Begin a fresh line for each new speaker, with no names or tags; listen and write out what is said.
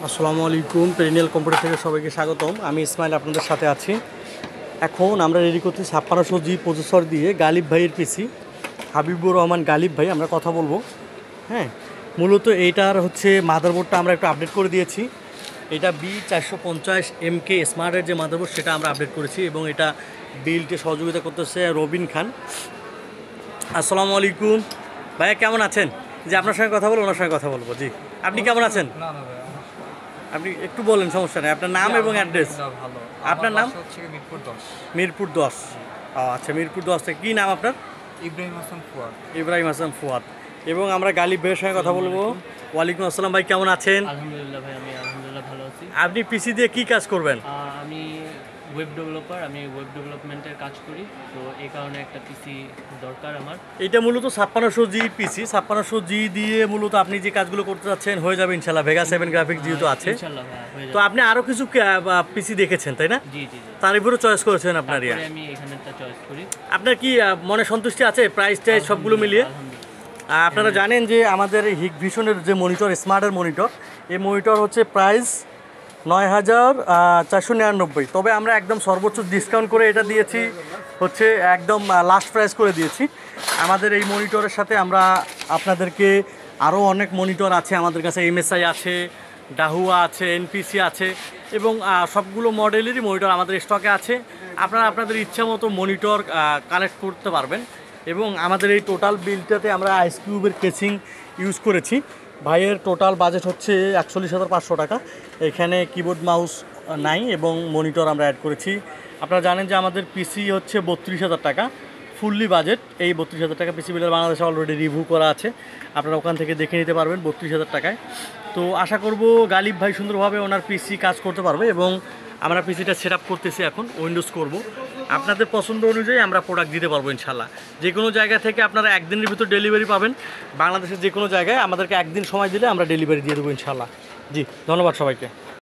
আসসালামু আলাইকুম। Perineal computer থেকে সবাইকে স্বাগতম। আমি ইসমাইল আপনাদের সাথে আছি। এখন আমরা রেডি করছি 5600G প্রসেসর দিয়ে গালিব ভাইয়ের পিসি, হাবিবুর রহমান গালিব ভাই। আমরা কথা বলবো। হ্যাঁ, মূলত এইটার হচ্ছে মাদারবোর্ডটা আমরা একটু আপডেট করে দিয়েছি। এটা B450MK স্মার্টের যে মাদারবোর্ড সেটা আমরা আপডেট করেছি এবং এটা বিল্ডে সহযোগিতা করতেছে রবিন খান। আসসালামু আলাইকুম ভাইয়া, কেমন আছেন? যে আপনার সঙ্গে কথা বলবো, ওনার সঙ্গে কথা বলবো। জি, আপনি কেমন আছেন? আপনি একটু বলেন, সমস্যা নেই। আপনার নাম এবং অ্যাড্রেস। আপনার নাম? মিরপুর 10। আচ্ছা, মিরপুর 10 থেকে। কী নাম আপনার? ইব্রাহিম হাসান ফুয়াদ। এবং আমরা গালিব ভাইয়ের সঙ্গে কথা বলবো। ওয়ালাইকুম আসসালাম ভাই, কেমন আছেন?
আলহামদুলিল্লাহ ভাই, আমি আলহামদুলিল্লাহ ভালো আছি।
আপনি পিসি দিয়ে কি কাজ করবেন?
আমি ওয়েব ডেভেলপার, আমি ওয়েব ডেভেলপমেন্টের কাজ করি, তো এই কারণে একটা পিসি দরকার আমার।
এটা মূলত 5600G পিসি। 5600G দিয়ে মূলত আপনি যে কাজগুলো করতে যাচ্ছেন হয়ে যাবে ইনশাল্লাহ। ভেগা 7 গ্রাফিক্স যেহেতু আছে,
ইনশাআল্লাহ হয়ে যাবে।
তো আপনি আরও কিছু পিসি দেখেছেন, তাই না?
জি জি জি।
তার উপরে চয়েস করেছেন আপনার।
আমি এখানেরটা চয়েস করি।
আপনার কি মনে সন্তুষ্টি আছে প্রাইস টাইস সবগুলো মিলিয়ে? আপনারা জানেন যে আমাদের হিগ ভিশনের যে মনিটর, স্মার্টের মনিটর, এই মনিটর হচ্ছে প্রাইস 9499। তবে আমরা একদম সর্বোচ্চ ডিসকাউন্ট করে এটা দিয়েছি, হচ্ছে একদম লাস্ট প্রাইস করে দিয়েছি। আমাদের এই মনিটরের সাথে আমরা আপনাদেরকে আরও অনেক মনিটর আছে আমাদের কাছে। MSI আছে, ডাহুয়া আছে, NPC আছে এবং সবগুলো মডেলেরই মনিটর আমাদের স্টকে আছে। আপনারা আপনাদের ইচ্ছা মতো মনিটর কালেক্ট করতে পারবেন। এবং আমাদের এই টোটাল বিলটাতে আমরা আইস কিউবের কেসিং ইউজ করেছি। ভাইয়ের টোটাল বাজেট হচ্ছে 41,500 টাকা। এখানে কিবোর্ড মাউস নাই এবং মনিটর আমরা অ্যাড করেছি। আপনারা জানেন যে আমাদের পিসি হচ্ছে 32,000 টাকা ফুললি বাজেট। এই 32,000 টাকা পিসি বিলের বাংলাদেশে অলরেডি রিভিউ করা আছে, আপনারা ওখান থেকে দেখে নিতে পারবেন 32,000 টাকায়। তো আশা করব গালিব ভাই সুন্দরভাবে ওনার পিসি কাজ করতে পারবে এবং আমরা পিসিটা সেট আপ করতেছি, এখন উইন্ডোজ করব। আপনাদের পছন্দ অনুযায়ী আমরা প্রোডাক্ট দিতে পারবো ইনশাল্লাহ। যে কোনো জায়গা থেকে আপনারা একদিনের ভিতর ডেলিভারি পাবেন। বাংলাদেশের যে কোনো জায়গায় আমাদেরকে একদিন সময় দিলে আমরা ডেলিভারি দিয়ে দেবো ইনশাল্লাহ। জি, ধন্যবাদ সবাইকে।